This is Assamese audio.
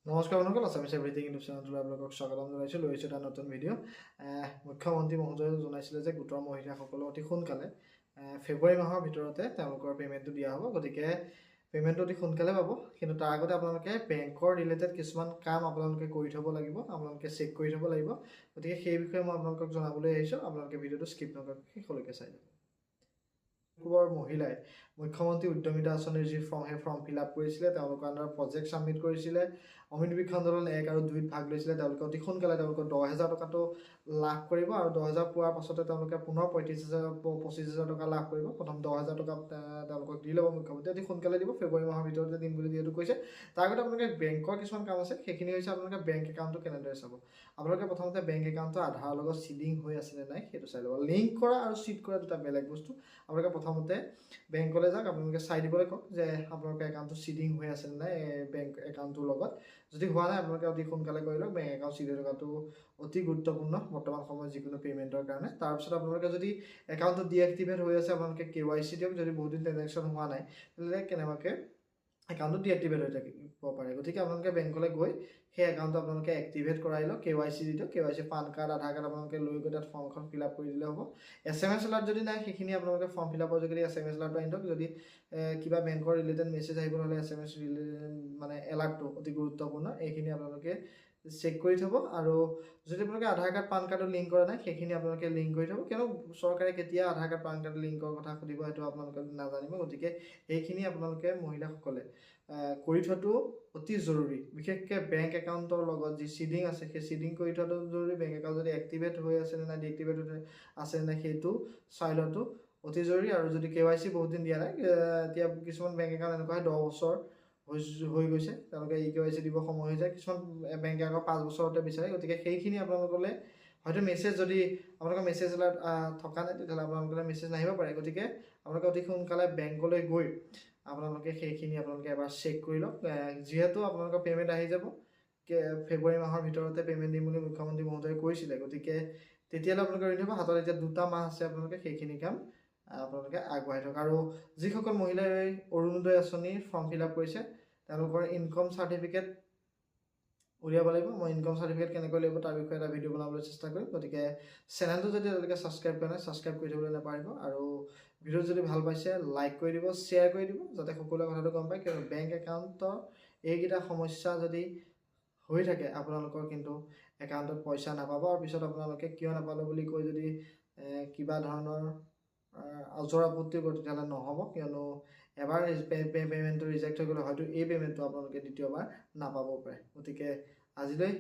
নমস্কাৰ বন্ধুসকল, আছামিছ এভৰিথিং ইউটিউব চেনেলটোলৈ আপোনালোকক স্বাগতম জনাইছোঁ। লৈ আহিছোঁ এটা নতুন ভিডিঅ'। মুখ্যমন্ত্ৰী মহোদয়ে জনাইছিলে যে গোটৰ মহিলাসকলক অতি সোনকালে ফেব্ৰুৱাৰী মাহৰ ভিতৰতে তেওঁলোকৰ পে'মেণ্টটো দিয়া হ'ব। গতিকে পে'মেণ্টটো অতি সোনকালে পাব। কিন্তু তাৰ আগতে আপোনালোকে বেংকৰ ৰিলেটেড কিছুমান কাম আপোনালোকে কৰি থ'ব লাগিব, আপোনালোকে চেক কৰি থ'ব লাগিব। গতিকে সেই বিষয়ে মই আপোনালোকক জনাবলৈ আহিছোঁ। আপোনালোকে ভিডিঅ'টো স্কিপ নকৰাকৈ শেষলৈকে চাই যাব। মহিলাই মুখ্যমন্ত্ৰী উদ্যমিতা আঁচনিৰ যি ফৰ্ম ফিল আপ কৰিছিলে, তেওঁলোকৰ আণ্ডাৰত প্ৰজেক্ট ছাবমিট কৰিছিলে। অমৃত বীক্ষণ দল 1 আৰু 2ত ভাগ লৈছিলে। তেওঁলোকে অতি সোনকালে তেওঁলোকৰ 10,000 টকাটো লাভ কৰিব আৰু 10,000 পোৱাৰ পাছতে তেওঁলোকে পুনৰ 25,000 টকা লাভ কৰিব। প্ৰথম 10,000 টকা তেওঁলোকক দি ল'ব মুখ্যমন্ত্ৰী, অতি সোনকালে দিব, ফেব্ৰুৱাৰী মাহৰ ভিতৰতে দিম বুলি যিহেতু কৈছে। তাৰ আগতে আপোনালোকে বেংকৰ কিছুমান কাম আছে, সেইখিনি হৈছে আপোনালোকে বেংক একাউণ্টটো কেনেদৰে চাব। আপোনালোকে প্ৰথমতে বেংক একাউণ্টটো আধাৰৰ লগত চিডিং হৈ আছেনে নাই সেইটো চাই ল'ব। লিংক কৰা আৰু চিট কৰা দুটা বেলেগ বস্তু। আপোনালোকে প্ৰথমতে বেংকলৈ যাওক, আপোনালোকে চাই দিবলৈ কওক যে আপোনালোকৰ একাউণ্টটো চিডিং হৈ আছেনে নাই বেংক একাউণ্টটোৰ লগত। যদি হোৱা নাই, আপোনালোকে অতি সোনকালে কৰি লওক। বেংক একাউণ্ট চিডি থকাটো অতি গুৰুত্বপূৰ্ণ বৰ্তমান সময়ত যিকোনো পে'মেণ্টৰ কাৰণে। তাৰপিছত আপোনালোকে যদি একাউণ্টটো ডিএক্টিভেট হৈ আছে, আপোনালোকে KYC দিয়ক। যদি বহুত দিন ট্ৰেঞ্জেকশ্যন হোৱা নাই, তেতিয়াহ'লে কেনেবাকৈ একাউণ্টটো ডিএক্টিভেট হৈ থাকিব পাৰে। গতিকে আপোনালোকে বেংকলৈ গৈ সেই একাউণ্টটো আপোনালোকে এক্টিভেট কৰাই লওক। KYC দি দিয়ক। KYC পান কাৰ্ড, আধাৰ কাৰ্ড আপোনালোকে লৈ গৈ তাত ফৰ্মখন ফিল আপ কৰি দিলে হ'ব। SMS এলাৰ্ট যদি নাই, সেইখিনি আপোনালোকে ফৰ্ম ফিল আপৰ যোগেদি SMS এলাৰ্টটো আনি থওক। যদি কিবা বেংকৰ ৰিলেটেড মেছেজ আহিব হ'লে SMS ৰিলেটেড এলাৰ্টটো অতি গুৰুত্বপূৰ্ণ। এইখিনি আপোনালোকে চেক কৰি থ'ব। আৰু যদি আপোনালোকে আধাৰ কাৰ্ড, পান কাৰ্ডো লিংক কৰা নাই, সেইখিনি আপোনালোকে লিংক কৰি থ'ব। কিয়নো চৰকাৰে কেতিয়া আধাৰ কাৰ্ড, পান কাৰ্ড লিংকৰ কথা সুধিব সেইটো আপোনালোকে নাজানিব। গতিকে এইখিনি আপোনালোকে মহিলাসকলে কৰি থোৱাটো অতি জৰুৰী। বিশেষকৈ বেংক একাউণ্টৰ লগত যি চিডিং আছে, সেই চিডিং কৰি থোৱাটো জৰুৰী। বেংক একাউণ্ট যদি এক্টিভেট হৈ আছে নে নাই, ডিএক্টিভেট আছে নে নাই, সেইটো চাই লোৱাটো অতি জৰুৰী। আৰু যদি KYC বহুত দিন দিয়া নাই, এতিয়া কিছুমান বেংক একাউণ্ট এনেকুৱা হয় 10 বছৰ হৈ গৈছে, তেওঁলোকে KYC দিব সময় হৈ যায়। কিছুমান বেংকে আকৌ 5 বছৰতে বিচাৰে। গতিকে সেইখিনি আপোনালোকলৈ হয়তো মেছেজ, যদি আপোনালোকৰ মেছেজ এলাৰ্ট থকা নাই, তেতিয়াহ'লে আপোনালোকলৈ মেছেজ নাহিব পাৰে। গতিকে আপোনালোকে অতি সোনকালে বেংকলৈ গৈ আপোনালোকে সেইখিনি এবাৰ চেক কৰি লওক। যিহেতু আপোনালোকৰ পে'মেণ্ট আহি যাব ফেব্ৰুৱাৰী মাহৰ ভিতৰতে পে'মেণ্ট দিম বুলি মুখ্যমন্ত্ৰী মহোদয়ে কৈছিলে। গতিকে তেতিয়ালৈ আপোনালোকে ৰৈ থাকিব। হাতত এতিয়া 2টা মাহ আছে, আপোনালোকে সেইখিনি কাম আপোনালোকে আগবঢ়াই থওক। আৰু যিসকল মহিলাই অৰুণোদয় আঁচনিৰ ফৰ্ম ফিল আপ কৰিছে, তেওঁলোকৰ ইনকম চাৰ্টিফিকেট উলিয়াব লাগিব। মই ইনকম চাৰ্টিফিকেট কেনেকৈ উলিয়াব তাৰ বিষয়ে এটা ভিডিঅ' বনাবলৈ চেষ্টা কৰিম। গতিকে চেনেলটো যদি তেওঁলোকে ছাবস্ক্ৰাইব কৰা নাই, ছাবস্ক্ৰাইব কৰি থ'বলৈ নাপাহৰিব। আৰু ভিডিঅ' যদি ভাল পাইছে, লাইক কৰি দিব, শ্বেয়াৰ কৰি দিব, যাতে সকলোৱে কথাটো গম পায়। কিয়নো বেংক একাউণ্টৰ এইকেইটা সমস্যা যদি হৈ থাকে, আপোনালোকৰ কিন্তু একাউণ্টত পইচা নাপাব। আৰু পিছত আপোনালোকে কিয় নাপালোঁ বুলি কৈ যদি কিবা ধৰণৰ অজৰ আপত্তি কৰে, তেতিয়াহ'লে নহ'ব। কিয়নো এবাৰ পে'মেণ্টটো ৰিজেক্ট হৈ গ'লে হয়তো এই পে'মেণ্টটো আপোনালোকে দ্বিতীয়বাৰ নাপাবও পাৰে। গতিকে আজিলৈ